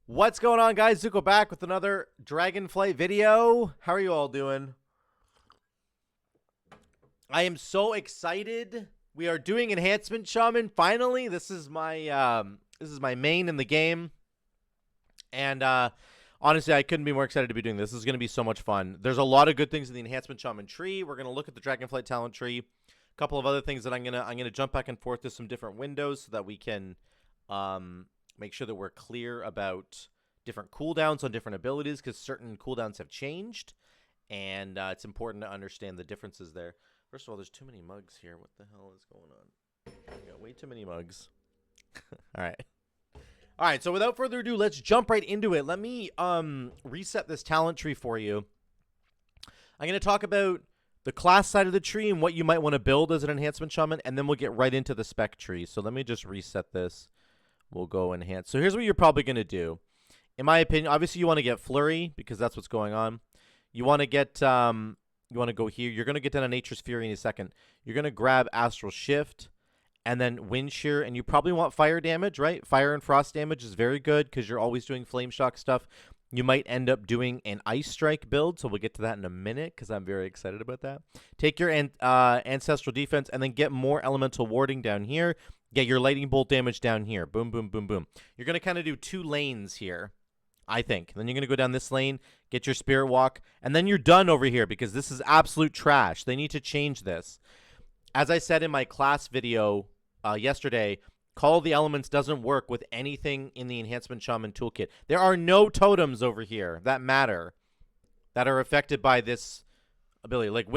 What's going on, guys? Zuco back with another Dragonflight video. How are you all doing? I am so excited. We are doing Enhancement Shaman finally. This is my main in the game. And honestly, I couldn't be more excited to be doing this. This is going to be so much fun. There's a lot of good things in the Enhancement Shaman tree. We're going to look at the Dragonflight talent tree. A couple of other things that I'm gonna jump back and forth to some different windows so that we can make sure that we're clear about different cooldowns on different abilities, because certain cooldowns have changed, and it's important to understand the differences there. First of all, there's too many mugs here. What the hell is going on? We got way too many mugs. All right, so without further ado, let's jump right into it. Let me reset this talent tree for you. I'm going to talk about the class side of the tree and what you might want to build as an Enhancement Shaman, and then we'll get right into the spec tree. So let me just reset this. We'll go enhance. So here's what you're probably going to do. In my opinion, obviously you want to get Flurry because that's what's going on. You want to get, you want to go here. You're going to get down to Nature's Fury in a second. You're going to grab Astral Shift and then Wind Shear, and you probably want fire damage, right? Fire and frost damage is very good because you're always doing Flame Shock stuff. You might end up doing an Ice Strike build, so we'll get to that in a minute because I'm very excited about that. Take your Ancestral Defense and then get more Elemental Warding down here. Get your Lightning Bolt damage down here. Boom, boom, boom, boom. You're going to kind of do two lanes here, I think. Then you're going to go down this lane, get your Spirit Walk, and then you're done over here because this is absolute trash. They need to change this. As I said in my class video yesterday, Call of the Elements doesn't work with anything in the Enhancement Shaman toolkit. There are no totems over here that matter, that are affected by this ability. Like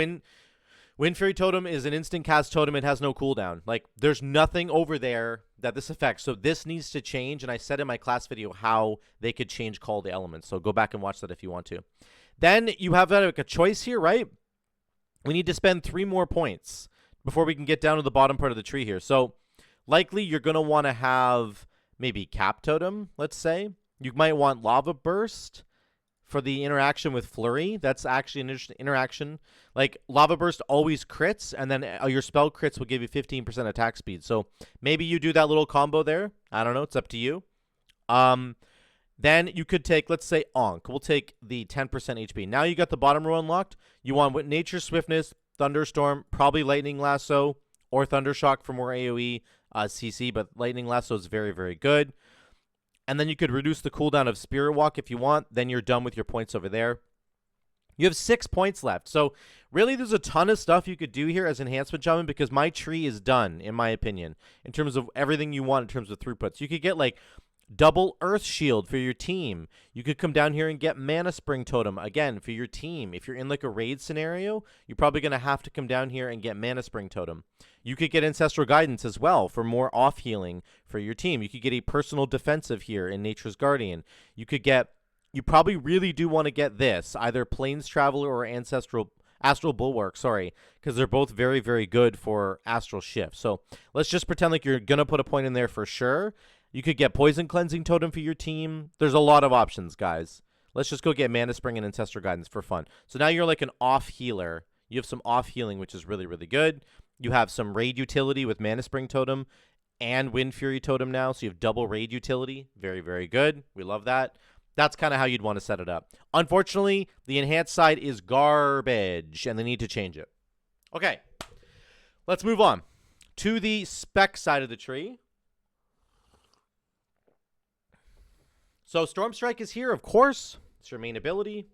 Wind Fury Totem is an instant cast totem. It has no cooldown. Like, there's nothing over there that this affects. So this needs to change, and I said in my class video how they could change Call of the Elements. So go back and watch that if you want to. Then you have like a choice here, right? We need to spend 3 more points before we can get down to the bottom part of the tree here. So likely you're going to want to have maybe Cap Totem, let's say. You might want Lava Burst for the interaction with Flurry. That's actually an interesting interaction. Like, Lava Burst always crits, and then your spell crits will give you 15% attack speed. So maybe you do that little combo there. I don't know. It's up to you. Then you could take, let's say, Onk. We'll take the 10% HP. Now you got the bottom row unlocked. You want with Nature Swiftness, Thunderstorm, probably Lightning Lasso, or Thundershock for more AoE CC, but Lightning Lasso is very, very good. And then you could reduce the cooldown of Spirit Walk if you want. Then you're done with your points over there. You have 6 points left. So really there's a ton of stuff you could do here as Enhancement Shaman because my tree is done, in my opinion, in terms of everything you want in terms of throughputs. You could get like double Earth Shield for your team. You could come down here and get Mana Spring Totem, again, for your team. If you're in like a raid scenario, you're probably going to have to come down here and get Mana Spring Totem. You could get Ancestral Guidance as well for more off-healing for your team. You could get a Personal Defensive here in Nature's Guardian. You could get, you probably really do want to get this, either Plains Traveler or Astral Bulwark, sorry, because they're both very, very good for Astral Shift. So let's just pretend like you're going to put a point in there for sure. You could get Poison Cleansing Totem for your team. There's a lot of options, guys. Let's just go get Mana Spring and Ancestral Guidance for fun. So now you're like an off-healer. You have some off-healing, which is really, really good. You have some raid utility with Mana Spring Totem and Wind Fury Totem now, so you have double raid utility. Very, very good. We love that. That's kind of how you'd want to set it up. Unfortunately, the enhanced side is garbage, and they need to change it. Okay, let's move on to the spec side of the tree. So Storm Strike is here, of course. It's your main ability.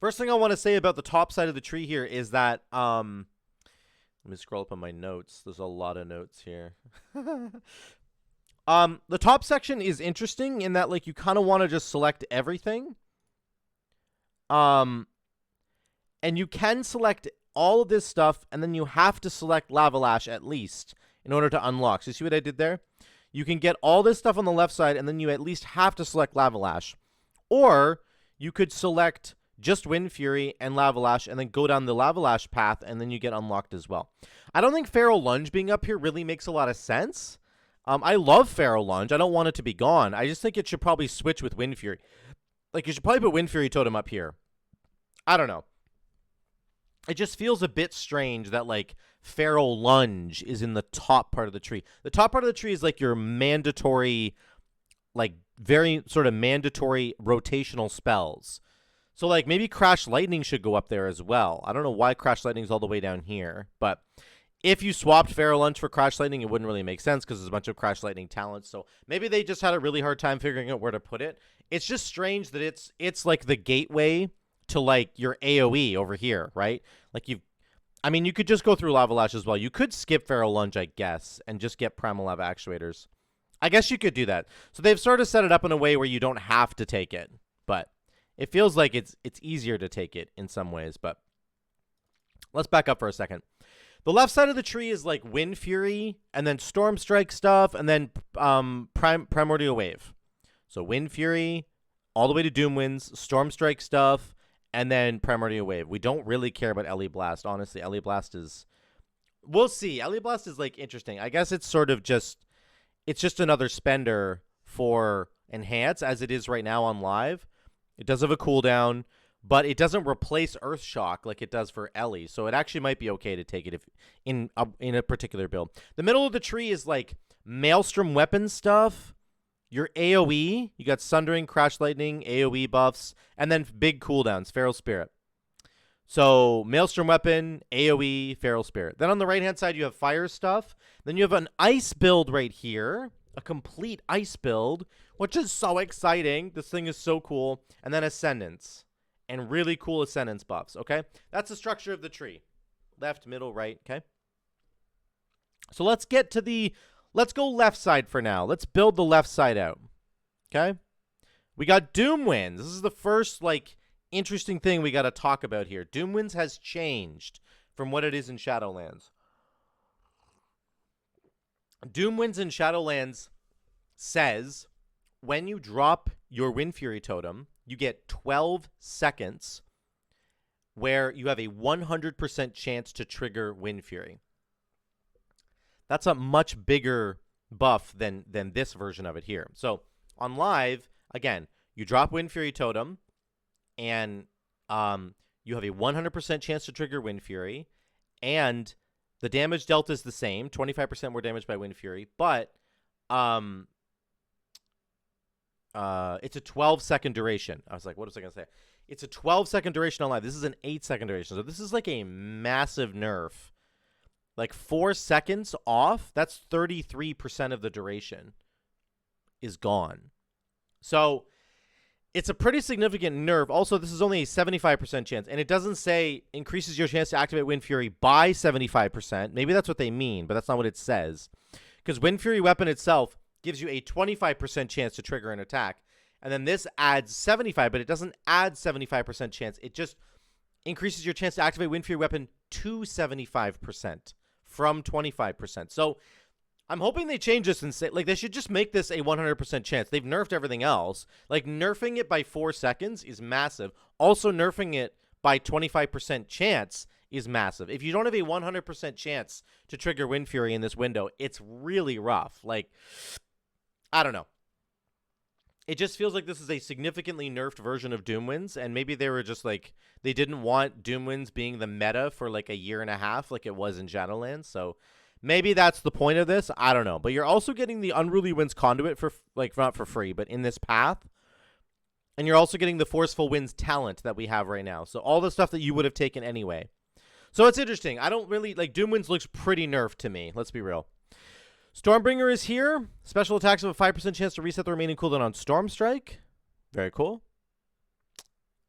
First thing I want to say about the top side of the tree here is that, let me scroll up on my notes. There's a lot of notes here. The top section is interesting in that, like, you kind of want to just select everything. And you can select all of this stuff, and then you have to select Lava Lash at least in order to unlock. So you see what I did there? You can get all this stuff on the left side, and then you at least have to select Lava Lash. Or you could select just Wind Fury and Lava Lash, and then go down the Lava Lash path, and then you get unlocked as well. I don't think Feral Lunge being up here really makes a lot of sense. I love Feral Lunge. I don't want it to be gone. I just think it should probably switch with Wind Fury. Like, you should probably put Wind Fury Totem up here. I don't know. It just feels a bit strange that, like, Feral Lunge is in the top part of the tree. The top part of the tree is, like, your mandatory like very sort of mandatory rotational spells. So like maybe Crash Lightning should go up there as well. I don't know why Crash Lightning's all the way down here, but if you swapped Feral Lunge for Crash Lightning, it wouldn't really make sense because there's a bunch of Crash Lightning talents. So maybe they just had a really hard time figuring out where to put it. It's just strange that it's like the gateway to like your AoE over here, right? Like I mean, you could just go through Lava Lash as well. You could skip Feral Lunge, I guess, and just get Primal Lava Actuators. I guess you could do that. So they've sort of set it up in a way where you don't have to take it, but it feels like it's easier to take it in some ways. But let's back up for a second. The left side of the tree is like Wind Fury, and then Storm Strike stuff, and then Primordial Wave. So Wind Fury, all the way to Doomwinds, Storm Strike stuff, and then Primordial Wave. We don't really care about Ellie Blast, honestly. Ellie Blast is... We'll see. Ellie Blast is, like, interesting. I guess it's sort of just... It's just another spender for Enhance, as it is right now on live. It does have a cooldown, but it doesn't replace Earthshock like it does for Ellie. So it actually might be okay to take it if in a particular build. The middle of the tree is, like, Maelstrom weapon stuff. Your AoE, you got Sundering, Crash Lightning, AoE buffs, and then big cooldowns, Feral Spirit. So Maelstrom weapon, AoE, Feral Spirit. Then on the right-hand side, you have fire stuff. Then you have an ice build right here, a complete ice build, which is so exciting. This thing is so cool. And then Ascendance, and really cool Ascendance buffs, okay? That's the structure of the tree. Left, middle, right, okay? So let's get to the... Let's go left side for now. Let's build the left side out. Okay? We got Doomwinds. This is the first, like, interesting thing we got to talk about here. Doomwinds has changed from what it is in Shadowlands. Doomwinds in Shadowlands says when you drop your Wind Fury totem, you get 12 seconds where you have a 100% chance to trigger Wind Fury. That's a much bigger buff than this version of it here. So on live, again, you drop Wind Fury Totem, and you have a 100% chance to trigger Wind Fury, and the damage delta is the same, 25% more damage by Wind Fury, but it's a 12-second duration. I was like, what was I going to say? It's a 12-second duration on live. This is an 8-second duration. So this is like a massive nerf. Like 4 seconds off, that's 33% of the duration is gone. So it's a pretty significant nerf. Also, this is only a 75% chance, and it doesn't say increases your chance to activate Wind Fury by 75%. Maybe that's what they mean, but that's not what it says. Because Wind Fury weapon itself gives you a 25% chance to trigger an attack, and then this adds 75, but it doesn't add 75% chance. It just increases your chance to activate Wind Fury weapon to 75%. From 25%. So I'm hoping they change this and say, like, they should just make this a 100% chance. They've nerfed everything else. Like, nerfing it by 4 seconds is massive. Also, nerfing it by 25% chance is massive. If you don't have a 100% chance to trigger Wind Fury in this window, it's really rough. Like, I don't know. It just feels like this is a significantly nerfed version of Doomwinds, and maybe they were just like, they didn't want Doomwinds being the meta for like a year and a half like it was in Shadowlands, so maybe that's the point of this. I don't know. But you're also getting the Unruly Winds Conduit for, like, not for free, but in this path, and you're also getting the Forceful Winds talent that we have right now, so all the stuff that you would have taken anyway. So it's interesting. I don't really, like, Doomwinds looks pretty nerfed to me, let's be real. Stormbringer is here. Special attacks have a 5% chance to reset the remaining cooldown on Storm Strike. Very cool.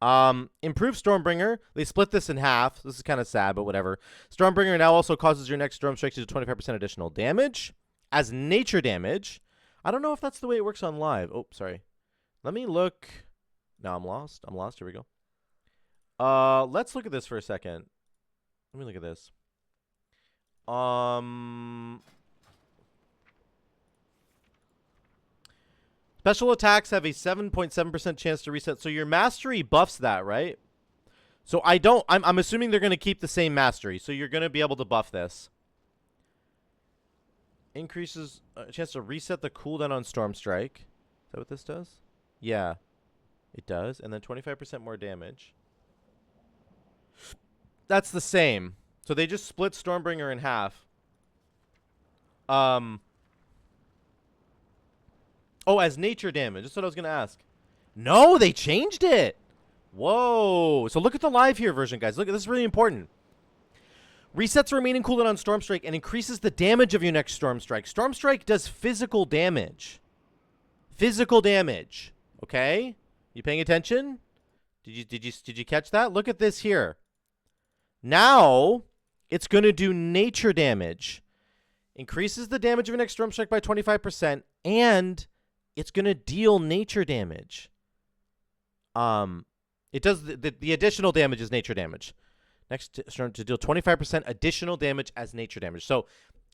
Improved Stormbringer. They split this in half. This is kind of sad, but whatever. Stormbringer now also causes your next Storm Strike to do 25% additional damage. As nature damage. I don't know if that's the way it works on live. Oh, sorry. Let me look. No, I'm lost. I'm lost. Here we go. Let's look at this for a second. Let me look at this. Special attacks have a 7.7% chance to reset. So your mastery buffs that, right? So I'm assuming they're going to keep the same mastery. So you're going to be able to buff this. Increases a chance to reset the cooldown on Storm Strike. Is that what this does? Yeah, it does. And then 25% more damage. That's the same. So they just split Stormbringer in half. Oh, as nature damage. That's what I was going to ask. No, they changed it. Whoa. So look at the live here version, guys. Look, this is really important. Resets the remaining cooldown on Storm Strike and increases the damage of your next Storm Strike. Storm Strike does physical damage. Physical damage. Okay? You paying attention? Did you catch that? Look at this here. Now, it's going to do nature damage. Increases the damage of your next Storm Strike by 25%, and it's going to deal nature damage. It does the additional damage is nature damage. Next turn to deal 25% additional damage as nature damage. So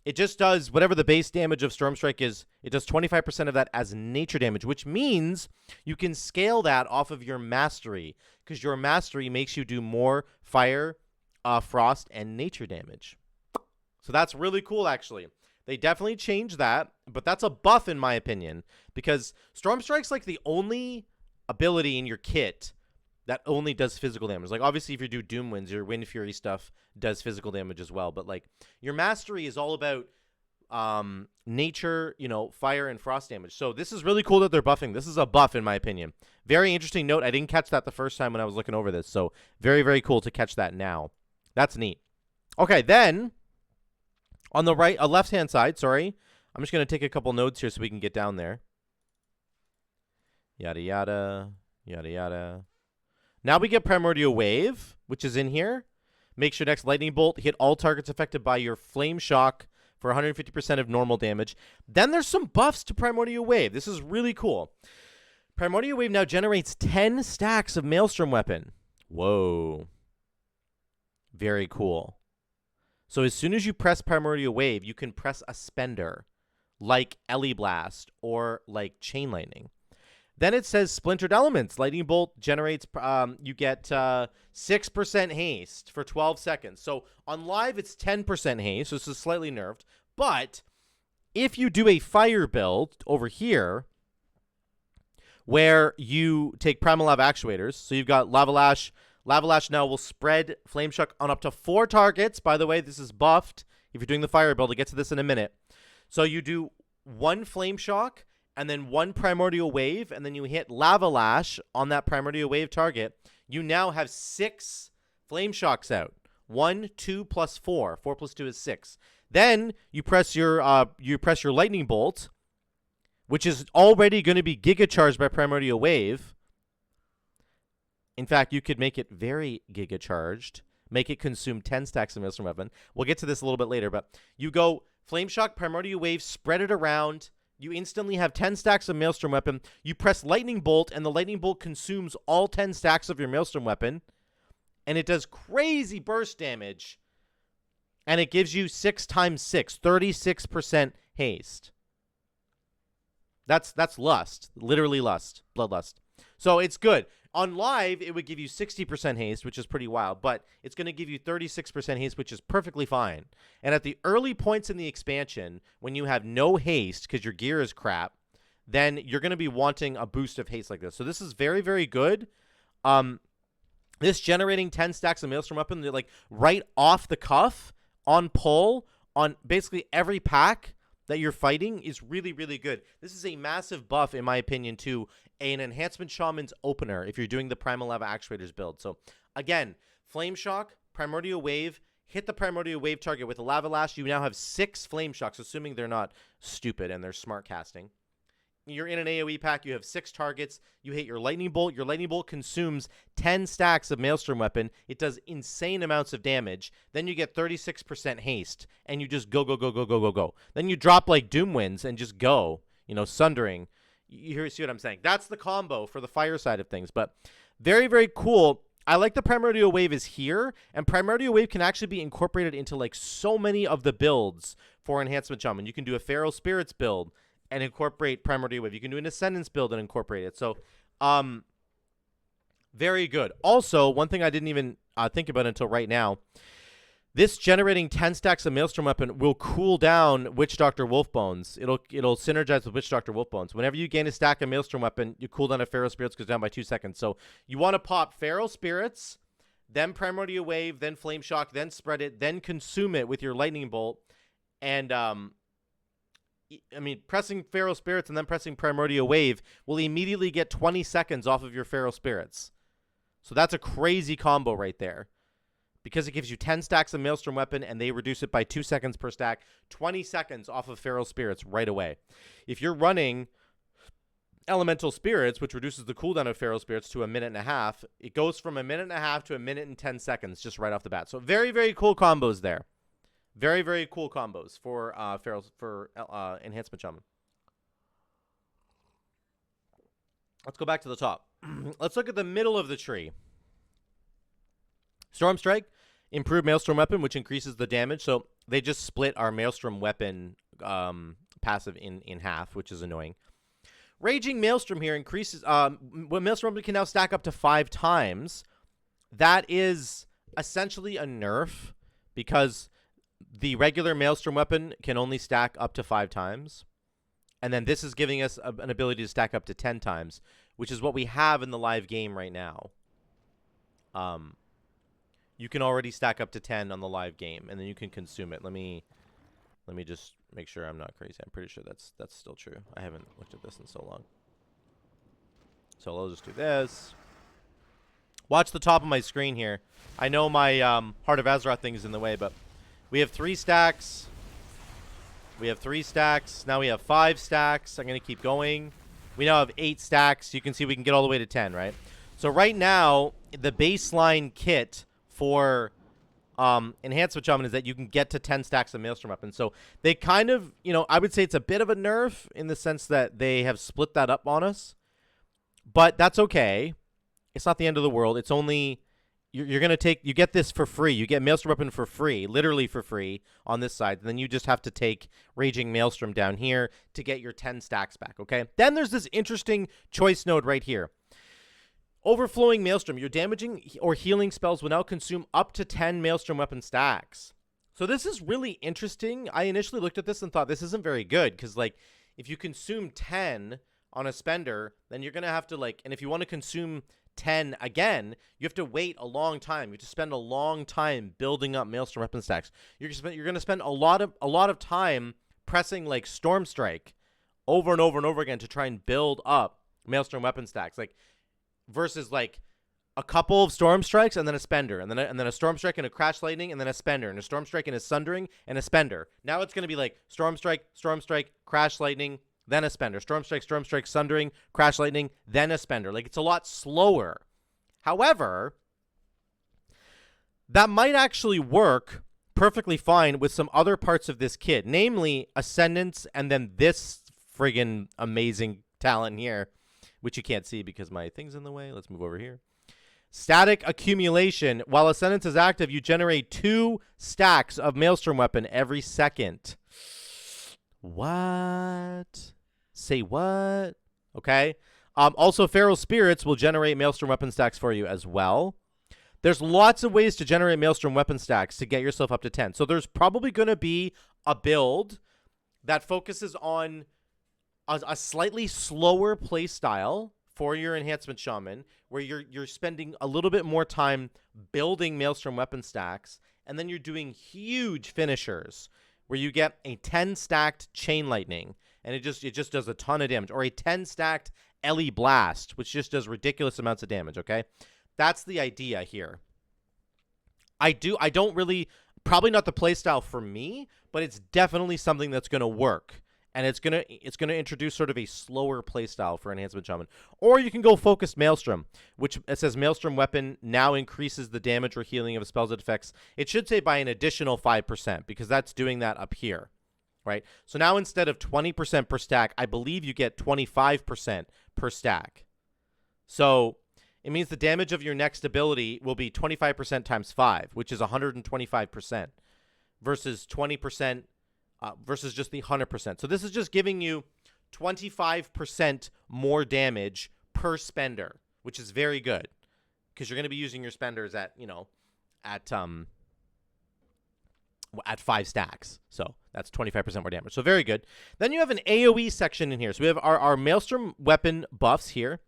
it just does whatever the base damage of Storm Strike is. It does 25% of that as nature damage, which means you can scale that off of your mastery, because your mastery makes you do more fire, frost, and nature damage. So that's really cool, actually. They definitely changed that, but that's a buff in my opinion, because Storm Strike's like the only ability in your kit that only does physical damage. Like, obviously, if you do Doomwinds, your Wind Fury stuff does physical damage as well. But, like, your mastery is all about nature, you know, fire and frost damage. So this is really cool that they're buffing. This is a buff, in my opinion. Very interesting note. I didn't catch that the first time when I was looking over this. So very, very cool to catch that now. That's neat. Okay, then on the right, left-hand side, sorry. I'm just going to take a couple notes here so we can get down there. Yada, yada, yada, yada. Now we get Primordial Wave, which is in here. Makes your next Lightning Bolt hit all targets affected by your Flame Shock for 150% of normal damage. Then there's some buffs to Primordial Wave. This is really cool. Primordial Wave now generates 10 stacks of Maelstrom weapon. Whoa. Very cool. So as soon as you press Primordial Wave, you can press a spender, like Ellie Blast or like Chain Lightning. Then it says Splintered Elements. Lightning Bolt generates, you get 6% haste for 12 seconds. So on live, it's 10% haste, so this is slightly nerfed. But if you do a fire build over here, where you take Primal Lava Actuators, so you've got Lava Lash. Lava Lash now will spread Flame Shock on up to 4 targets. By the way, this is buffed if you're doing the fire build. I'll get to this in a minute. So you do 1 Flame Shock, and then 1 Primordial Wave, and then you hit Lava Lash on that Primordial Wave target. You now have 6 Flame Shocks out. 1, 2, plus 4. 4 plus 2 is 6. Then you press your Lightning Bolt, which is already going to be Giga Charged by Primordial Wave. In fact, you could make it very Giga Charged. Make it consume 10 stacks of Maelstrom weapon. We'll get to this a little bit later, but you go Flame Shock, Primordial Wave, spread it around. You instantly have 10 stacks of Maelstrom weapon. You press Lightning Bolt, and the Lightning Bolt consumes all 10 stacks of your Maelstrom weapon. And it does crazy burst damage. And it gives you 6 times 6, 36% haste. That's lust. Literally lust. Bloodlust. So it's good. On live, it would give you 60% haste, which is pretty wild, but it's going to give you 36% haste, which is perfectly fine. And at the early points in the expansion, when you have no haste because your gear is crap, then you're going to be wanting a boost of haste like this. So this is very, very good. This generating 10 stacks of Maelstrom weapon, like right off the cuff, on pull, on basically every pack that you're fighting is really, really good. This is a massive buff, in my opinion, to an Enhancement Shaman's opener if you're doing the Primal Lava Actuators build. So, again, Flame Shock, Primordial Wave, hit the Primordial Wave target with a Lava Lash. You now have 6 Flame Shocks, assuming they're not stupid and they're smart casting. You're in an AoE pack. You have 6 targets. You hit your Lightning Bolt. Your Lightning Bolt consumes 10 stacks of Maelstrom weapon. It does insane amounts of damage. Then you get 36% haste, and you just go, go, go, go, go, go, go. Then you drop like Doomwinds and just go, you know, Sundering. You see what I'm saying? That's the combo for the fire side of things. But very, very cool. I like the Primordial Wave is here, and Primordial Wave can actually be incorporated into like so many of the builds for Enhancement Shaman. You can do a Feral Spirits build and incorporate Primordial Wave. You can do an Ascendance build and incorporate it. So, very good. Also, one thing I didn't even think about until right now, this generating 10 stacks of Maelstrom weapon will cool down Witch Doctor Wolfbones. It'll synergize with Witch Doctor Wolfbones. Whenever you gain a stack of Maelstrom weapon, you cool down a Feral Spirits, goes down by 2 seconds. So you want to pop Feral Spirits, then Primordial Wave, then Flame Shock, then spread it, then consume it with your Lightning Bolt, and I mean, pressing Feral Spirits and then pressing Primordial Wave will immediately get 20 seconds off of your Feral Spirits. So that's a crazy combo right there. Because it gives you 10 stacks of Maelstrom Weapon, and they reduce it by 2 seconds per stack. 20 seconds off of Feral Spirits right away. If you're running Elemental Spirits, which reduces the cooldown of Feral Spirits to 1.5 minutes, it goes from 1.5 minutes to 1 minute and 10 seconds just right off the bat. So very, very cool combos there. Very, very cool combos for Enhancement Shaman. Let's go back to the top. Let's look at the middle of the tree. Storm Strike, improved Maelstrom Weapon, which increases the damage. So they just split our Maelstrom Weapon passive in half, which is annoying. Raging Maelstrom here increases... when Maelstrom Weapon can now stack up to 5 times, that is essentially a nerf because the regular Maelstrom Weapon can only stack up to 5 times. And then this is giving us an ability to stack up to 10 times, which is what we have in the live game right now. You can already stack up to 10 on the live game, and then you can consume it. Let me just make sure I'm not crazy. I'm pretty sure that's still true. I haven't looked at this in so long. So I'll just do this. Watch the top of my screen here. I know my Heart of Azeroth thing is in the way, but we have 3 stacks. We have 3 stacks. Now we have 5 stacks. I'm going to keep going. We now have 8 stacks. You can see we can get all the way to 10, right? So right now, the baseline kit for Enhancement Shaman is that you can get to 10 stacks of Maelstrom Weapons. So they kind of, I would say it's a bit of a nerf in the sense that they have split that up on us. But that's okay. It's not the end of the world. It's only, you're going to you get this for free. You get Maelstrom Weapon for free, literally for free on this side. And then you just have to take Raging Maelstrom down here to get your 10 stacks back, okay? Then there's this interesting choice node right here. Overflowing Maelstrom. Your damaging or healing spells will now consume up to 10 Maelstrom Weapon stacks. So this is really interesting. I initially looked at this and thought this isn't very good because, like, if you consume 10 on a spender, then you're going to have to, like, and if you want to consume 10 again, you have to wait a long time. You have to spend a long time building up Maelstrom Weapon stacks. You're going to spend a lot of time pressing, like, Storm Strike over and over and over again to try and build up Maelstrom Weapon stacks. Like, versus like a couple of Storm Strikes and then a Spender, and then a Storm Strike and a Crash Lightning and then a Spender, and a Storm Strike and a Sundering and a Spender. Now it's going to be like Storm Strike, Crash Lightning, then a Spender. Storm Strike, Sundering, Crash Lightning, then a Spender. Like, it's a lot slower. However, that might actually work perfectly fine with some other parts of this kit, namely Ascendance and then this friggin' amazing talent here, which you can't see because my thing's in the way. Let's move over here. Static Accumulation. While Ascendance is active, you generate 2 stacks of Maelstrom Weapon every second. What? Say what? Okay. Also, Feral Spirits will generate Maelstrom Weapon stacks for you as well. There's lots of ways to generate Maelstrom Weapon stacks to get yourself up to 10. So there's probably going to be a build that focuses on a slightly slower play style for your Enhancement Shaman, where you're spending a little bit more time building Maelstrom Weapon stacks, and then you're doing huge finishers, where you get a 10 stacked Chain Lightning, and it just does a ton of damage, or a 10 stacked Ellie Blast, which just does ridiculous amounts of damage. Okay, that's the idea here. I don't really, probably not the play style for me, but it's definitely something that's going to work. And it's gonna introduce sort of a slower playstyle for Enhancement Shaman. Or you can go Focused Maelstrom, which it says Maelstrom Weapon now increases the damage or healing of spells it affects. It should say by an additional 5%, because that's doing that up here, right? So now instead of 20% per stack, I believe you get 25% per stack. So it means the damage of your next ability will be 25% times 5, which is 125%, versus 20%. Versus just the 100%. So this is just giving you 25% more damage per spender, which is very good because you're going to be using your spenders at 5 stacks. So that's 25% more damage. So very good. Then you have an AoE section in here. So we have our Maelstrom Weapon buffs here.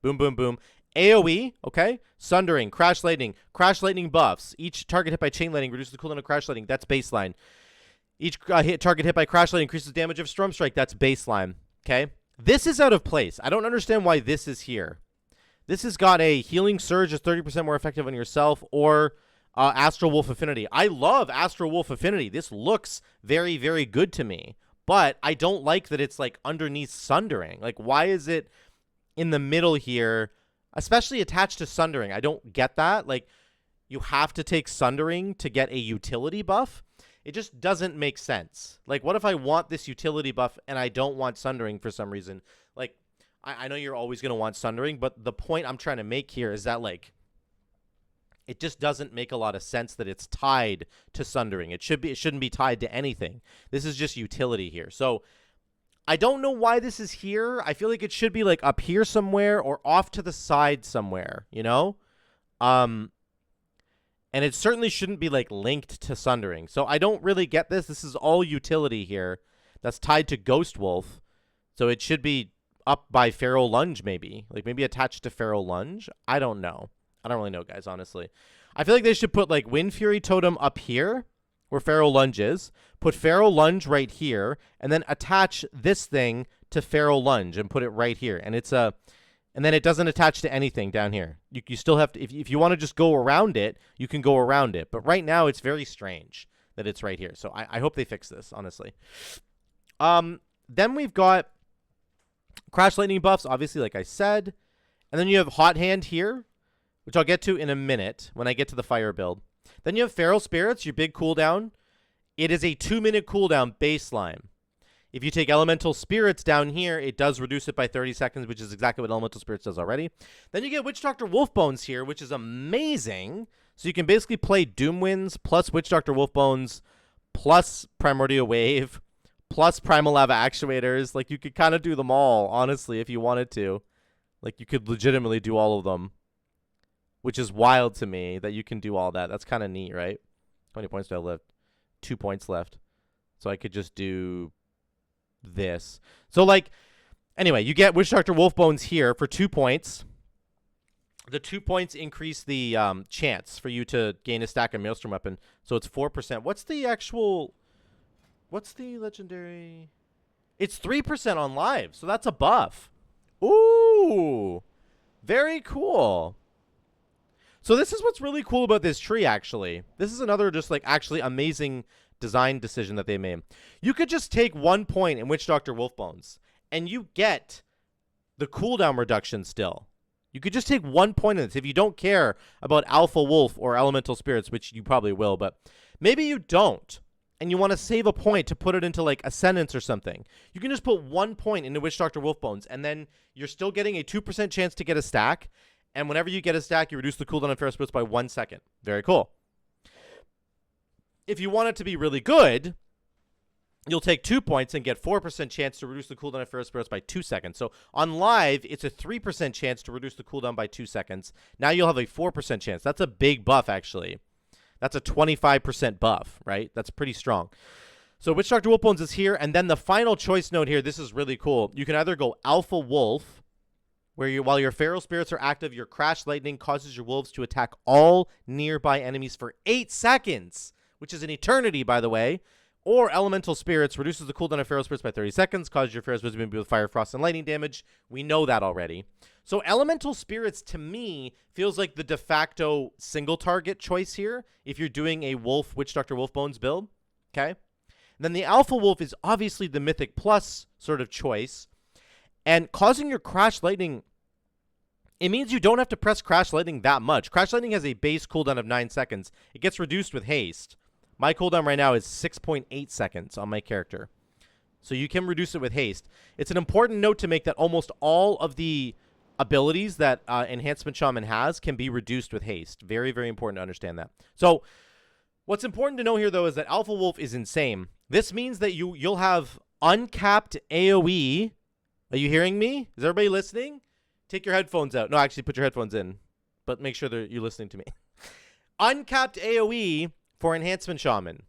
Boom, boom, boom. AoE, okay? Sundering, Crash Lightning buffs. Each target hit by Chain Lightning reduces the cooldown of Crash Lightning. That's baseline. Each target hit by Crash Light increases damage of Storm Strike. That's baseline. Okay? This is out of place. I don't understand why this is here. This has got a Healing Surge is 30% more effective on yourself, or Astral Wolf Affinity. I love Astral Wolf Affinity. This looks very, very good to me. But I don't like that it's like underneath Sundering. Like, why is it in the middle here, especially attached to Sundering? I don't get that. Like, you have to take Sundering to get a utility buff. It just doesn't make sense. Like, what if I want this utility buff and I don't want Sundering for some reason? Like, I know you're always going to want Sundering, but the point I'm trying to make here is that, like, it just doesn't make a lot of sense that it's tied to Sundering. It shouldn't be tied to anything. This is just utility here. So I don't know why this is here. I feel like it should be like up here somewhere or off to the side somewhere, you know? And it certainly shouldn't be like linked to Sundering. So I don't really get this. This is all utility here that's tied to Ghost Wolf. So it should be up by Feral Lunge maybe. Like maybe attached to Feral Lunge. I don't know. I don't really know, guys, honestly. I feel like they should put, like, Wind Fury Totem up here, where Feral Lunge is, put Feral Lunge right here, and then attach this thing to Feral Lunge and put it right here. And it's a... And then it doesn't attach to anything down here. You still have to... If you want to just go around it, you can go around it. But right now, it's very strange that it's right here. So I hope they fix this, honestly. Then we've got Crash Lightning buffs, obviously, like I said. And then you have Hot Hand here, which I'll get to in a minute when I get to the fire build. Then you have Feral Spirits, your big cooldown. It is a 2-minute cooldown baseline. If you take Elemental Spirits down here, it does reduce it by 30 seconds, which is exactly what Elemental Spirits does already. Then you get Witch Doctor Wolfbones here, which is amazing. So you can basically play Doomwinds plus Witch Doctor Wolfbones plus Primordial Wave plus Primal Lava Actuators. Like, you could kind of do them all, honestly, if you wanted to. Like, you could legitimately do all of them. Which is wild to me that you can do all that. That's kind of neat, right? How many points do I have left? 2 points left. So I could just do this. So, like, anyway, you get Witch Doctor Wolfbones here for 2 points. The 2 points increase the chance for you to gain a stack of Maelstrom weapon. So it's 4%. What's the actual... What's the legendary... It's 3% on live. So that's a buff. Ooh! Very cool. So this is what's really cool about this tree, actually. This is another just, like, actually amazing design decision that they made. You could just take 1 point in Witch Doctor Wolfbones, and you get the cooldown reduction still. You could just take 1 point in this if you don't care about Alpha Wolf or Elemental Spirits, which you probably will, but maybe you don't, and you want to save a point to put it into, like, Ascendance or something. You can just put 1 point into Witch Doctor Wolfbones, and then you're still getting a 2% chance to get a stack. And whenever you get a stack, you reduce the cooldown on Feral Spirits by 1 second. Very cool. If you want it to be really good, you'll take 2 points and get 4% chance to reduce the cooldown on Feral Spirits by 2 seconds. So on live, it's a 3% chance to reduce the cooldown by 2 seconds. Now you'll have a 4% chance. That's a big buff, actually. That's a 25% buff, right? That's pretty strong. So Witch Doctor Wolfbones is here. And then the final choice note here, this is really cool. You can either go Alpha Wolf, where while your Feral Spirits are active, your Crash Lightning causes your wolves to attack all nearby enemies for 8 seconds, which is an eternity, by the way. Or Elemental Spirits reduces the cooldown of Feral Spirits by 30 seconds, causes your Feral Spirits to be immune with fire, frost, and lightning damage. We know that already. So Elemental Spirits, to me, feels like the de facto single target choice here if you're doing a Wolf Witch Doctor Wolfbones build. Okay? And then the Alpha Wolf is obviously the Mythic Plus sort of choice. And causing your Crash Lightning... It means you don't have to press Crash Lightning that much. Crash Lightning has a base cooldown of 9 seconds. It gets reduced with haste. My cooldown right now is 6.8 seconds on my character. So you can reduce it with haste. It's an important note to make that almost all of the abilities that Enhancement Shaman has can be reduced with haste. Very, very important to understand that. So what's important to know here, though, is that Alpha Wolf is insane. This means that you'll have uncapped AoE. Are you hearing me? Is everybody listening? Take your headphones out. No, actually, put your headphones in. But make sure that you're listening to me. Uncapped AoE for Enhancement Shaman.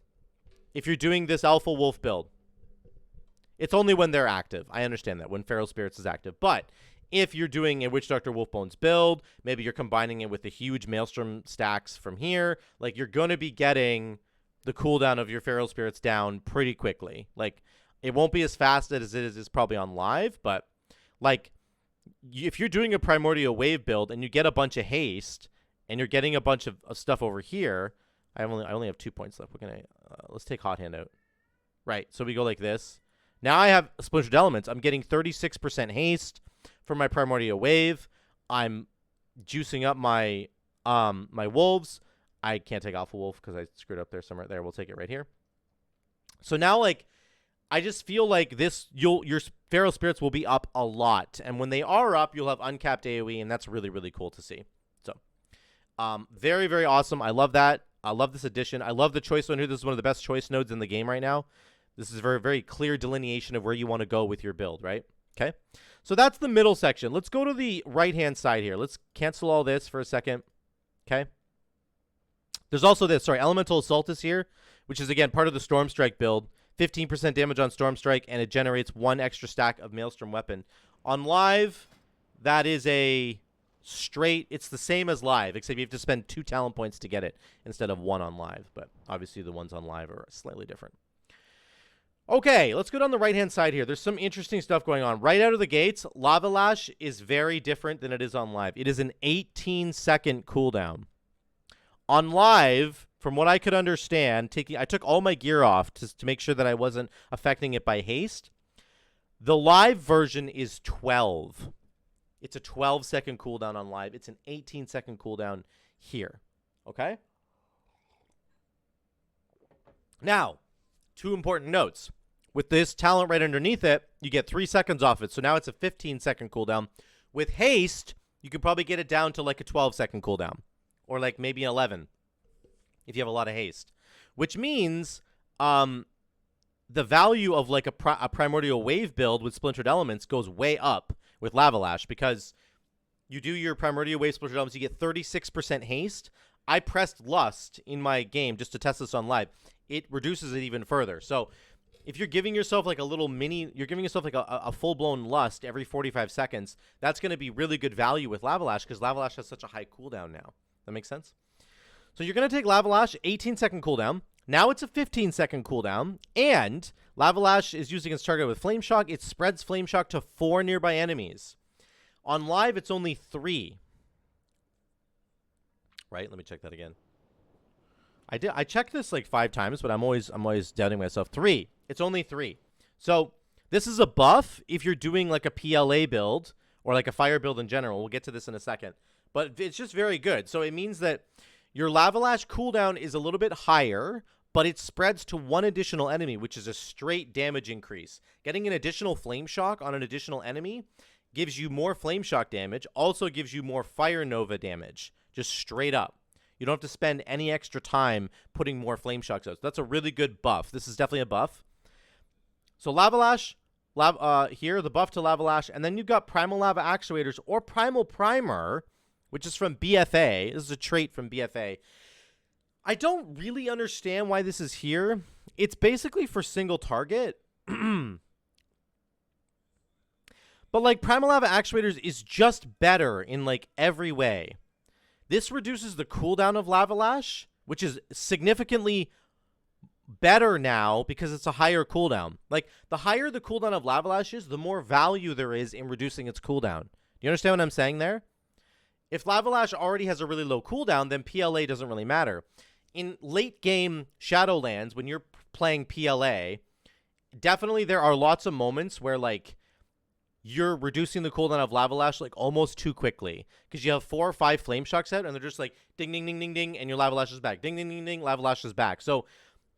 If you're doing this Alpha Wolf build. It's only when they're active. I understand that. When Feral Spirits is active. But if you're doing a Witch Doctor Wolfbones build, maybe you're combining it with the huge Maelstrom stacks from here. Like, you're going to be getting the cooldown of your Feral Spirits down pretty quickly. Like, it won't be as fast as it is probably on live, but like, if you're doing a Primordial Wave build and you get a bunch of haste and you're getting a bunch of stuff over here, I only have 2 points left. We're gonna let's take Hot Hand out. Right, so we go like this. Now I have Splintered Elements. I'm getting 36% haste for my Primordial Wave. I'm juicing up my my wolves. I can't take Alpha Wolf because I screwed up there somewhere. There, we'll take it right here. So now, like, I just feel like your Feral Spirits will be up a lot, and when they are up, you'll have uncapped AoE, and that's really, really cool to see. So, very, very awesome. I love that. I love this addition. I love the choice node here. This is one of the best choice nodes in the game right now. This is a very, very clear delineation of where you want to go with your build, right? Okay. So that's the middle section. Let's go to the right-hand side here. Let's cancel all this for a second. Okay. There's also this, Elemental Assault is here, which is, again, part of the Storm Strike build. 15% damage on Storm Strike, and it generates 1 extra stack of Maelstrom weapon. On live, that is a straight, it's the same as live, except you have to spend 2 talent points to get it instead of 1 on live. But obviously the ones on live are slightly different. Okay, let's go down the right-hand side here. There's some interesting stuff going on. Right out of the gates, Lava Lash is very different than it is on live. It is an 18-second cooldown. On live, from what I could understand, I took all my gear off to make sure that I wasn't affecting it by haste. The live version is 12. It's a 12-second cooldown on live. It's an 18-second cooldown here. Okay? Now, 2 important notes. With this talent right underneath it, you get 3 seconds off it. So now it's a 15-second cooldown. With haste, you could probably get it down to like a 12-second cooldown. Or like maybe an 11 if you have a lot of haste. Which means the value of like a Primordial Wave build with Splintered Elements goes way up with Lava Lash, because you do your Primordial Wave Splintered Elements, you get 36% haste. I pressed Lust in my game just to test this on live. It reduces it even further. So if you're giving yourself like a little you're giving yourself like a full-blown Lust every 45 seconds, that's going to be really good value with Lava Lash, because Lava Lash has such a high cooldown now. That makes sense? So you're going to take Lava Lash, 18-second cooldown. Now it's a 15-second cooldown, and Lava Lash is using its target with Flame Shock. It spreads Flame Shock to 4 nearby enemies. On live, it's only 3. Right? Let me check that again. I checked this like 5 times, but I'm always doubting myself. 3. It's only 3. So this is a buff if you're doing like a PLA build or like a fire build in general. We'll get to this in a second. But it's just very good. So it means that your Lava Lash cooldown is a little bit higher, but it spreads to 1 additional enemy, which is a straight damage increase. Getting an additional Flame Shock on an additional enemy gives you more Flame Shock damage, also gives you more Fire Nova damage, just straight up. You don't have to spend any extra time putting more Flame Shocks out. So that's a really good buff. This is definitely a buff. So Lava Lash, here, the buff to Lava Lash, and then you've got Primal Lava Actuators or Primal Primer, which is from BFA. This is a trait from BFA. I don't really understand why this is here. It's basically for single target. But like Primal Lava Actuators is just better in like every way. This reduces the cooldown of Lava Lash, which is significantly better now because it's a higher cooldown. Like, the higher the cooldown of Lava Lash is, the more value there is in reducing its cooldown. Do you understand what I'm saying there? If Lava Lash already has a really low cooldown, then PLA doesn't really matter. In late game Shadowlands, when you're playing PLA, definitely there are lots of moments where like you're reducing the cooldown of Lava Lash like almost too quickly, because you have 4 or 5 Flame Shocks out and they're just like ding ding ding ding ding, and your Lava Lash is back. Ding ding ding ding, Lava Lash is back. So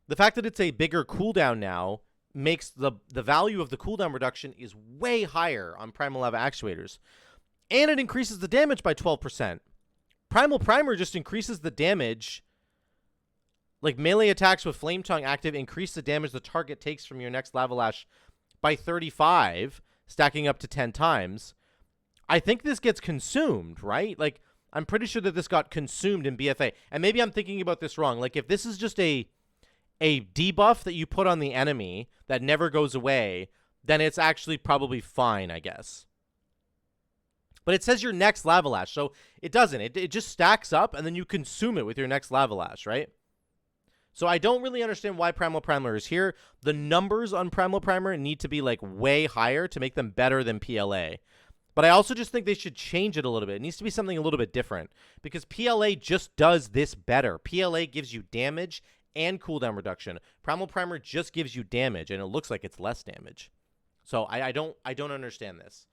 the fact that it's a bigger cooldown now makes the value of the cooldown reduction is way higher on Primal Lava Actuators. And it increases the damage by 12%. Primal Primer just increases the damage. Like, melee attacks with Flame Tongue active increase the damage the target takes from your next Lava Lash by 35, stacking up to 10 times. I think this gets consumed, right? Like, I'm pretty sure that this got consumed in BFA. And maybe I'm thinking about this wrong. Like, if this is just a debuff that you put on the enemy that never goes away, then it's actually probably fine, I guess. But it says your next Lava Lash, so it doesn't. It just stacks up, and then you consume it with your next Lava Lash, right? So I don't really understand why Primal Primer is here. The numbers on Primal Primer need to be like way higher to make them better than PLA. But I also just think they should change it a little bit. It needs to be something a little bit different because PLA just does this better. PLA gives you damage and cooldown reduction. Primal Primer just gives you damage, and it looks like it's less damage. So I don't understand this.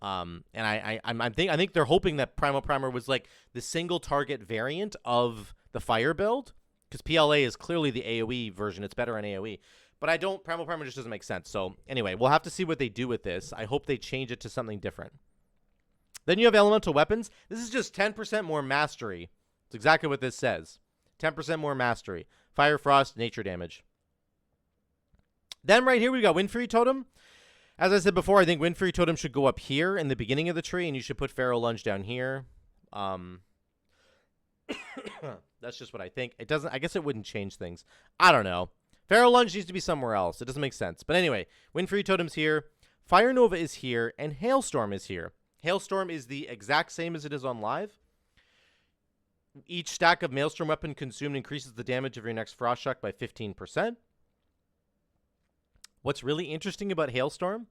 And I think they're hoping that Primal Primer was like the single target variant of the fire build because PLA is clearly the AoE version. It's better on AoE. But Primal Primer just doesn't make sense. So anyway, we'll have to see what they do with this. I hope they change it to something different. Then you have elemental weapons. This is just 10% more mastery. It's exactly what this says. 10% more mastery. Fire, frost, nature damage. Then right here we got Wind Fury Totem. As I said before, I think Wind Fury Totem should go up here in the beginning of the tree, and you should put Pharaoh Lunge down here. That's just what I think. It doesn't. I guess it wouldn't change things. I don't know. Pharaoh Lunge needs to be somewhere else. It doesn't make sense. But anyway, Wind Fury Totem's here. Fire Nova is here, and Hailstorm is here. Hailstorm is the exact same as it is on live. Each stack of Maelstrom weapon consumed increases the damage of your next Frost Shock by 15%. What's really interesting about Hailstorm,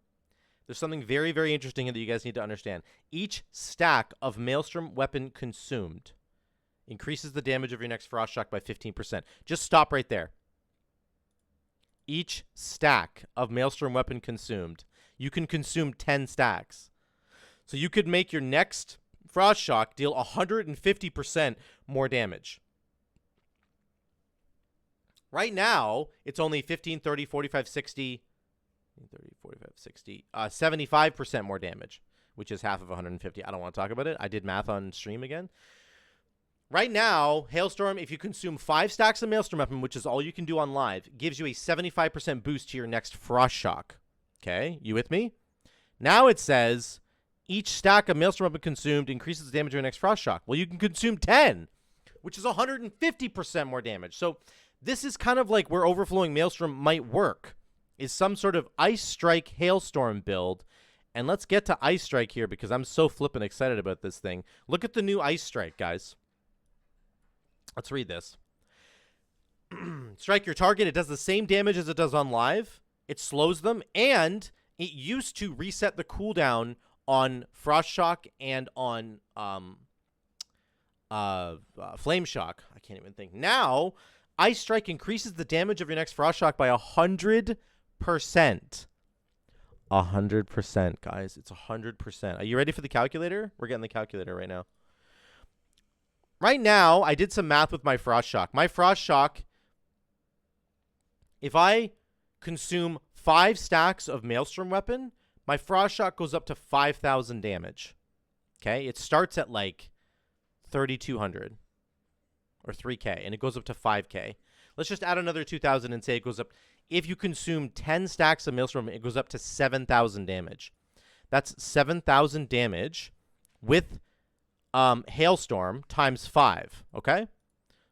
there's something very, very interesting that you guys need to understand. Each stack of Maelstrom weapon consumed increases the damage of your next Frost Shock by 15%. Just stop right there. Each stack of Maelstrom weapon consumed. You can consume 10 stacks. So you could make your next Frost Shock deal 150% more damage. Right now, it's only 15, 30, 45, 60, 30, 45, 60, 75% more damage, which is half of 150. I don't want to talk about it. I did math on stream again. Right now, Hailstorm, if you consume 5 stacks of Maelstrom weapon, which is all you can do on live, gives you a 75% boost to your next Frost Shock. Okay, you with me? Now it says each stack of Maelstrom weapon consumed increases the damage of your next Frost Shock. Well, you can consume 10, which is 150% more damage. So this is kind of like where Overflowing Maelstrom might work, is some sort of Ice Strike Hailstorm build. And let's get to Ice Strike here because I'm so flippin' excited about this thing. Look at the new Ice Strike, guys. Let's read this. Strike your target. It does the same damage as it does on live. It slows them, and it used to reset the cooldown on Frost Shock and on Flame Shock. I can't even think. Now, Ice Strike increases the damage of your next Frost Shock by 100%. 100%, guys. It's 100%. Are you ready for the calculator? We're getting the calculator right now. Right now, I did some math with my Frost Shock. My Frost Shock, if I consume 5 stacks of Maelstrom weapon, my Frost Shock goes up to 5,000 damage. Okay? It starts at like 3,200 or 3K, and it goes up to 5K. Let's just add another 2,000 and say it goes up. If you consume 10 stacks of Maelstrom, it goes up to 7,000 damage. That's 7,000 damage with Hailstorm times 5, okay?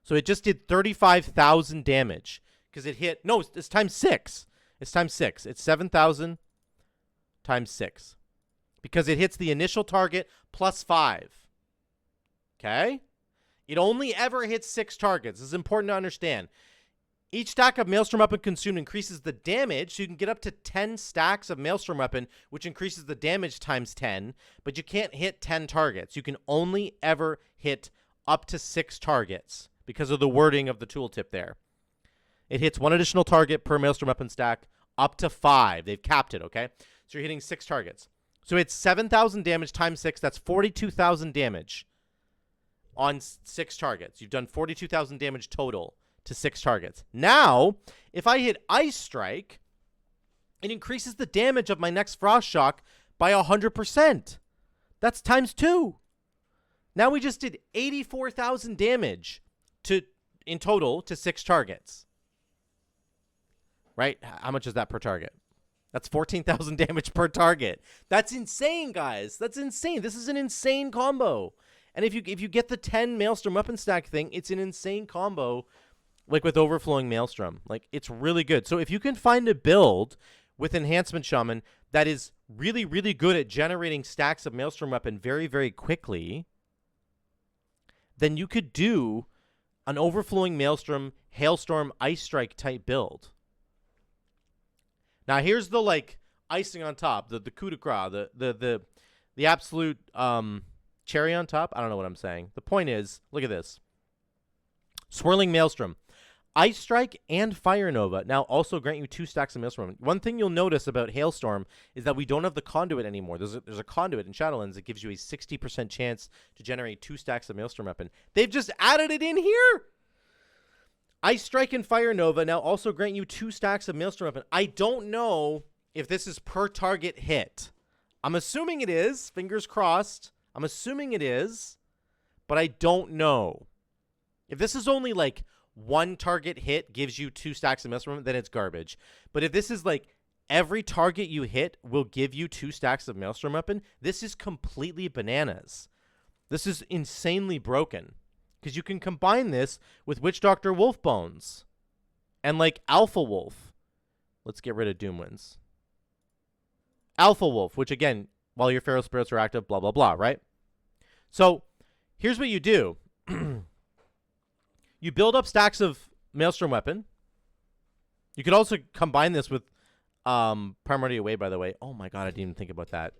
So it just did 35,000 damage because it hit, no, it's times 6. It's times 6. It's 7,000 times 6 because it hits the initial target plus 5, okay? It only ever hits 6 targets. This is important to understand. Each stack of Maelstrom weapon consumed increases the damage, so you can get up to 10 stacks of Maelstrom weapon, which increases the damage times 10, but you can't hit 10 targets. You can only ever hit up to 6 targets because of the wording of the tooltip there. It hits 1 additional target per Maelstrom weapon stack up to 5. They've capped it, okay? So you're hitting 6 targets. So it's 7,000 damage times 6. That's 42,000 damage on 6 targets. You've done 42,000 damage total to 6 targets. Now, if I hit Ice Strike, it increases the damage of my next Frost Shock by 100%. That's times 2. Now we just did 84,000 damage in total to 6 targets. Right? How much is that per target? That's 14,000 damage per target. That's insane, guys. That's insane. This is an insane combo. And if you get the 10 Maelstrom weapon stack thing, it's an insane combo. Like with Overflowing Maelstrom. Like, it's really good. So if you can find a build with Enhancement Shaman that is really, really good at generating stacks of Maelstrom weapon very, very quickly, then you could do an Overflowing Maelstrom, Hailstorm, Ice Strike type build. Now here's the like icing on top, the coup de grace, the absolute cherry on top. I don't know what I'm saying. The point is, look at this. Swirling Maelstrom. Ice Strike and Fire Nova now also grant you 2 stacks of Maelstrom. One thing you'll notice about Hailstorm is that we don't have the conduit anymore. There's a conduit in Shadowlands that gives you a 60% chance to generate 2 stacks of Maelstrom weapon. They've just added it in here. Ice Strike and Fire Nova now also grant you 2 stacks of Maelstrom weapon. I don't know if this is per target hit. I'm assuming it is. Fingers crossed. I'm assuming it is. But I don't know. If this is only like 1 target hit gives you 2 stacks of Maelstrom, then it's garbage. But if this is like every target you hit will give you 2 stacks of Maelstrom weapon, this is completely bananas. This is insanely broken. Because you can combine this with Witch Doctor Wolf Bones. And like Alpha Wolf. Let's get rid of Doomwinds. Alpha Wolf, which again, while your Feral Spirits are active, blah, blah, blah, right? So, here's what you do. You build up stacks of Maelstrom weapon. You could also combine this with Primordial Wave, by the way. Oh my god, I didn't even think about that.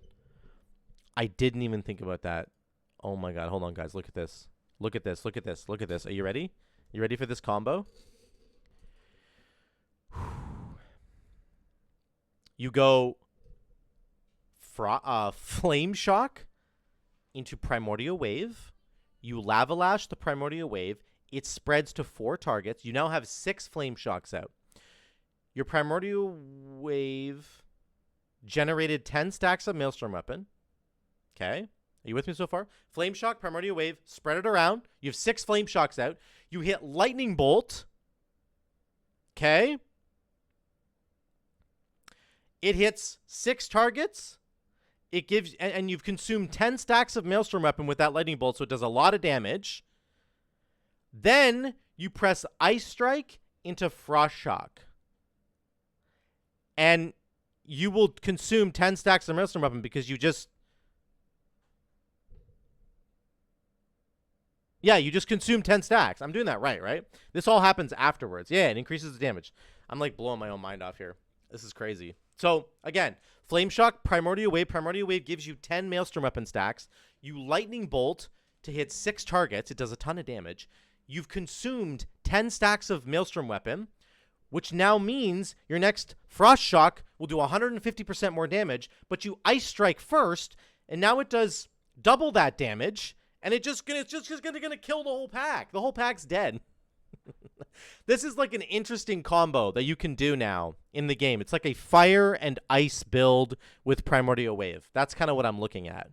I didn't even think about that. Oh my god, hold on, guys. Look at this. Look at this. Look at this. Look at this. Are you ready? You ready for this combo? You go Flame Shock into Primordial Wave. You Lava Lash the Primordial Wave. It spreads to 4 targets. You now have 6 Flame Shocks out. Your Primordial Wave generated 10 stacks of Maelstrom weapon. Okay. Are you with me so far? Flame Shock, Primordial Wave, spread it around. You have 6 Flame Shocks out. You hit Lightning Bolt. Okay. It hits 6 targets. It gives, and you've consumed 10 stacks of Maelstrom weapon with that Lightning Bolt, so it does a lot of damage. Then you press Ice Strike into Frost Shock. And you will consume 10 stacks of Maelstrom weapon because you just... Yeah, you just consume 10 stacks. I'm doing that right? This all happens afterwards. Yeah, it increases the damage. I'm like blowing my own mind off here. This is crazy. So, again, Flame Shock, Primordial Wave. Primordial Wave gives you 10 Maelstrom weapon stacks. You Lightning Bolt to hit 6 targets. It does a ton of damage. You've consumed 10 stacks of Maelstrom weapon, which now means your next Frost Shock will do 150% more damage, but you Ice Strike first, and now it does double that damage, and it's just gonna kill the whole pack. The whole pack's dead. This is like an interesting combo that you can do now in the game. It's like a fire and ice build with Primordial Wave. That's kind of what I'm looking at.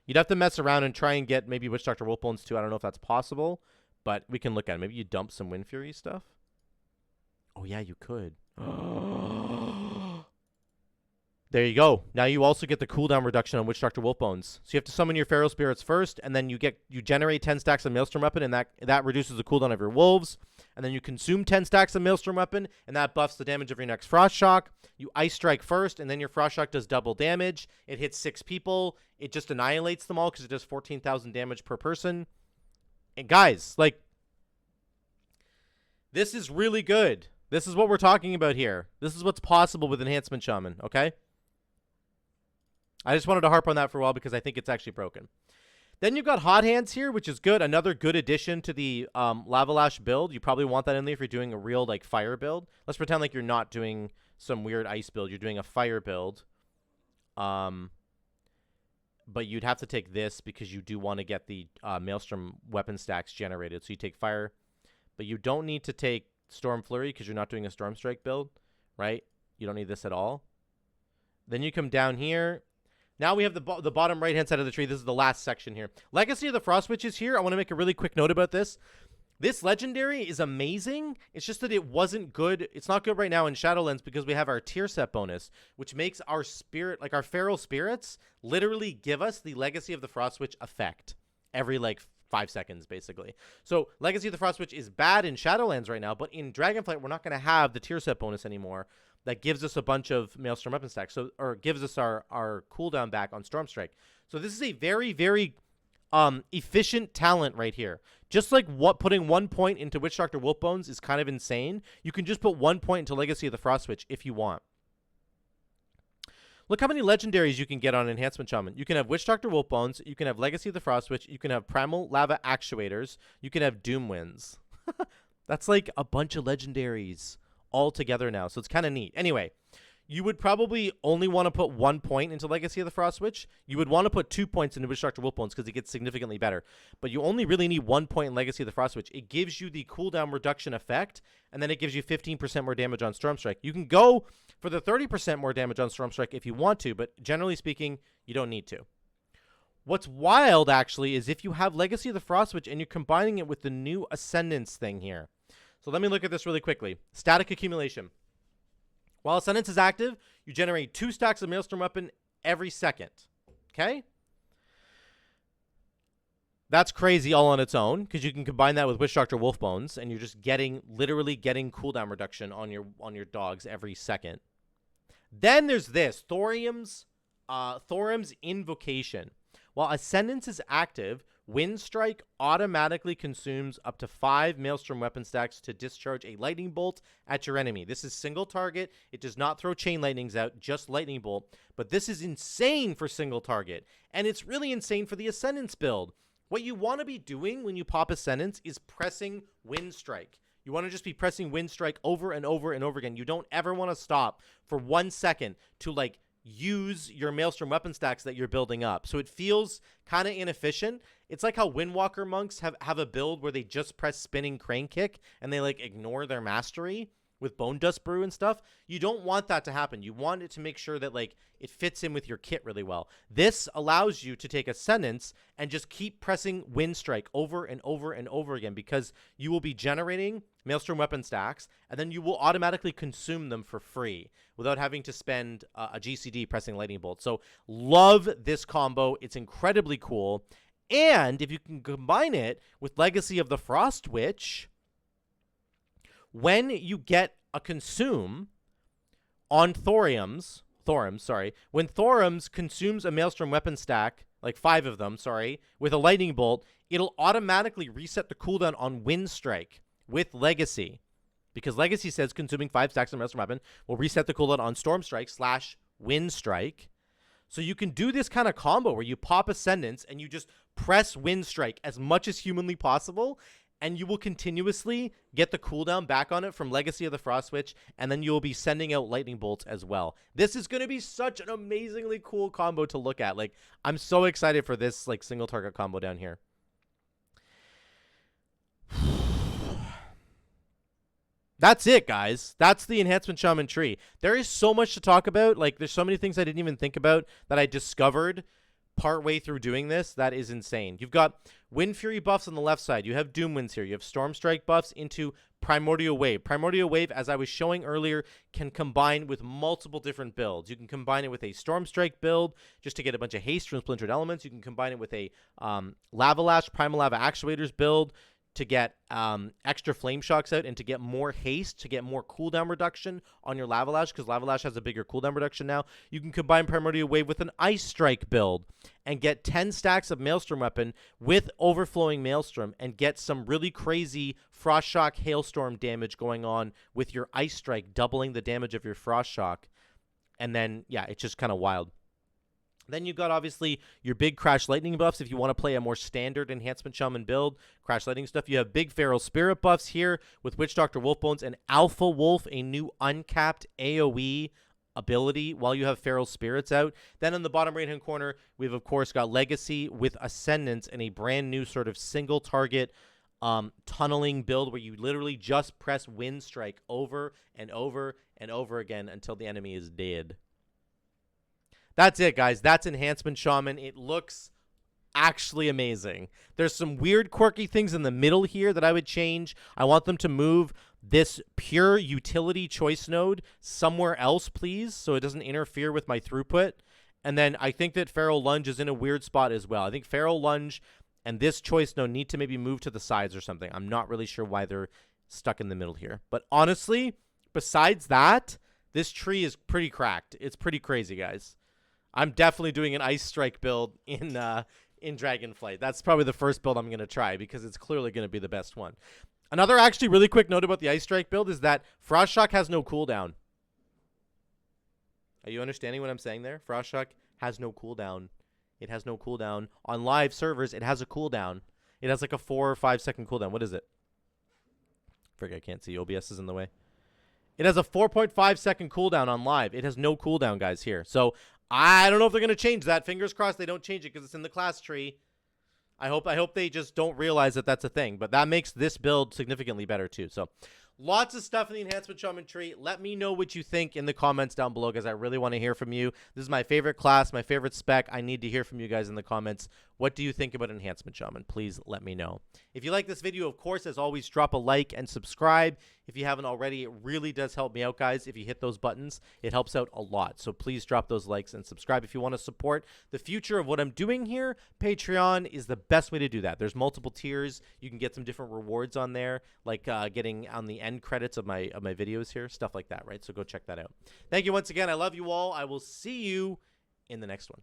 You'd have to mess around and try and get maybe Witch Doctor Wolf Bones too. I don't know if that's possible. But we can look at it. Maybe you dump some Wind Fury stuff. Oh, yeah, you could. There you go. Now you also get the cooldown reduction on Witch Doctor Wolf Bones. So you have to summon your Feral Spirits first, and then you generate 10 stacks of Maelstrom weapon, and that reduces the cooldown of your wolves. And then you consume 10 stacks of Maelstrom weapon, and that buffs the damage of your next Frost Shock. You Ice Strike first, and then your Frost Shock does double damage. It hits 6 people. It just annihilates them all because it does 14,000 damage per person. And guys, like, this is really good. This is what we're talking about here. This is what's possible with Enhancement Shaman, okay? I just wanted to harp on that for a while because I think it's actually broken. Then you've got Hot Hands here, which is good. Another good addition to the Lava Lash build. You probably want that in there if you're doing a real, like, fire build. Let's pretend like you're not doing some weird ice build. You're doing a fire build. But you'd have to take this because you do want to get the Maelstrom weapon stacks generated. So you take fire, but you don't need to take Storm Flurry because you're not doing a Storm Strike build, right? You don't need this at all. Then you come down here. Now we have the bottom right-hand side of the tree. This is the last section here. Legacy of the Frost Witch is here. I want to make a really quick note about this. This legendary is amazing. It's just that it wasn't good. It's not good right now in Shadowlands because we have our tier set bonus, which makes our spirit, like our feral spirits, literally give us the Legacy of the Frost Witch effect every like 5 seconds, basically. So Legacy of the Frost Witch is bad in Shadowlands right now, but in Dragonflight, we're not going to have the tier set bonus anymore. That gives us a bunch of Maelstrom weapon stacks, or gives us our cooldown back on Storm Strike. So this is a very, very efficient talent right here. Just like what putting 1 point into Witch Doctor Wolfbones is kind of insane, you can just put 1 point into Legacy of the Frost Witch if you want. Look how many legendaries you can get on Enhancement Shaman. You can have Witch Doctor Wolfbones, you can have Legacy of the Frost Witch, you can have Primal Lava Actuators, you can have Doomwinds. That's like a bunch of legendaries all together now, so it's kind of neat. Anyway, you would probably only want to put 1 point into Legacy of the Frost Witch. You would want to put 2 points into Witch Doctor Wolfbones because it gets significantly better. But you only really need 1 point in Legacy of the Frost Witch. It gives you the cooldown reduction effect, and then it gives you 15% more damage on Stormstrike. You can go for the 30% more damage on Stormstrike if you want to, but generally speaking, you don't need to. What's wild, actually, is if you have Legacy of the Frost Witch and you're combining it with the new Ascendance thing here. So let me look at this really quickly. Static Accumulation. While Ascendance is active, you generate 2 stacks of Maelstrom Weapon every second. Okay? That's crazy all on its own, because you can combine that with Witch Doctor Wolfbones, and you're just literally getting cooldown reduction on your dogs every second. Then there's this, Thorim's Invocation. While Ascendance is active, Wind Strike automatically consumes up to 5 Maelstrom weapon stacks to discharge a lightning bolt at your enemy. This is single target. It does not throw chain lightnings out, just lightning bolt. But this is insane for single target, and it's really insane for the Ascendance build. What you want to be doing when you pop Ascendance is pressing Wind Strike. You want to just be pressing Wind Strike over and over and over again. You don't ever want to stop for 1 second to, like, use your Maelstrom weapon stacks that you're building up. So it feels kind of inefficient. It's like how Windwalker monks have a build where they just press Spinning Crane Kick and they like ignore their mastery with Bone Dust Brew and stuff. You don't want that to happen. You want it to make sure that like it fits in with your kit really well. This allows you to take Ascendance and just keep pressing Wind Strike over and over and over again, because you will be generating Maelstrom weapon stacks and then you will automatically consume them for free without having to spend a GCD pressing Lightning Bolt. So love this combo. It's incredibly cool. And if you can combine it with Legacy of the Frost Witch, when you get a consume on Thorim's, when Thorim's consumes a Maelstrom weapon stack, like 5 of them, with a Lightning Bolt, it'll automatically reset the cooldown on Wind Strike with Legacy. Because Legacy says consuming 5 stacks of Maelstrom weapon will reset the cooldown on Stormstrike / Wind Strike. So you can do this kind of combo where you pop Ascendance and you just press Wind Strike as much as humanly possible, and you will continuously get the cooldown back on it from Legacy of the Frost Witch, and then you will be sending out Lightning Bolts as well. This is going to be such an amazingly cool combo to look at. Like, I'm so excited for this like single target combo down here. That's it, guys. That's the Enhancement Shaman tree. There is so much to talk about. Like, there's so many things I didn't even think about that I discovered partway through doing this. That is insane. You've got Wind Fury buffs on the left side. You have Doomwinds here. You have Stormstrike buffs into Primordial Wave. Primordial Wave, as I was showing earlier, can combine with multiple different builds. You can combine it with a Stormstrike build just to get a bunch of haste from Splintered elements. You can combine it with a Lava Lash, Primal Lava Actuators build to get extra flame shocks out and to get more haste, to get more cooldown reduction on your Lava Lash, because Lava Lash has a bigger cooldown reduction now. You can combine Primordial Wave with an Ice Strike build and get 10 stacks of Maelstrom weapon with Overflowing Maelstrom and get some really crazy Frost Shock Hailstorm damage going on with your Ice Strike, doubling the damage of your Frost Shock. And then, yeah, it's just kind of wild. Then you've got, obviously, your big Crash Lightning buffs if you want to play a more standard Enhancement Shaman build. Crash Lightning stuff. You have big Feral Spirit buffs here with Witch Doctor Wolfbones and Alpha Wolf, a new uncapped AoE ability while you have Feral Spirits out. Then in the bottom right-hand corner, we've, of course, got Legacy with Ascendance and a brand new sort of single target tunneling build where you literally just press Wind Strike over and over and over again until the enemy is dead. That's it, guys. That's Enhancement Shaman. It looks actually amazing. There's some weird, quirky things in the middle here that I would change. I want them to move this pure utility choice node somewhere else, please, so it doesn't interfere with my throughput. And then I think that Feral Lunge is in a weird spot as well. I think Feral Lunge and this choice node need to maybe move to the sides or something. I'm not really sure why they're stuck in the middle here. But honestly, besides that, this tree is pretty cracked. It's pretty crazy, guys. I'm definitely doing an Ice Strike build in in Dragonflight. That's probably the first build I'm going to try because it's clearly going to be the best one. Another actually really quick note about the Ice Strike build is that Frost Shock has no cooldown. Are you understanding what I'm saying there? Frost Shock has no cooldown. It has no cooldown. On live servers, it has a cooldown. It has like a 4 or 5 second cooldown. What is it? Forget, I can't see. OBS is in the way. It has a 4.5 second cooldown on live. It has no cooldown, guys, here. So I don't know if they're going to change that. Fingers crossed they don't change it because it's in the class tree. I hope they just don't realize that that's a thing. But that makes this build significantly better, too. So lots of stuff in the Enhancement Shaman tree. Let me know what you think in the comments down below, guys. I really want to hear from you. This is my favorite class, my favorite spec. I need to hear from you guys in the comments. What do you think about Enhancement Shaman? Please let me know. If you like this video, of course, as always, drop a like and subscribe. If you haven't already, it really does help me out, guys. If you hit those buttons, it helps out a lot. So please drop those likes and subscribe. If you want to support the future of what I'm doing here, Patreon is the best way to do that. There's multiple tiers. You can get some different rewards on there, like getting on the end credits of my videos here, stuff like that, right? So go check that out. Thank you once again. I love you all. I will see you in the next one.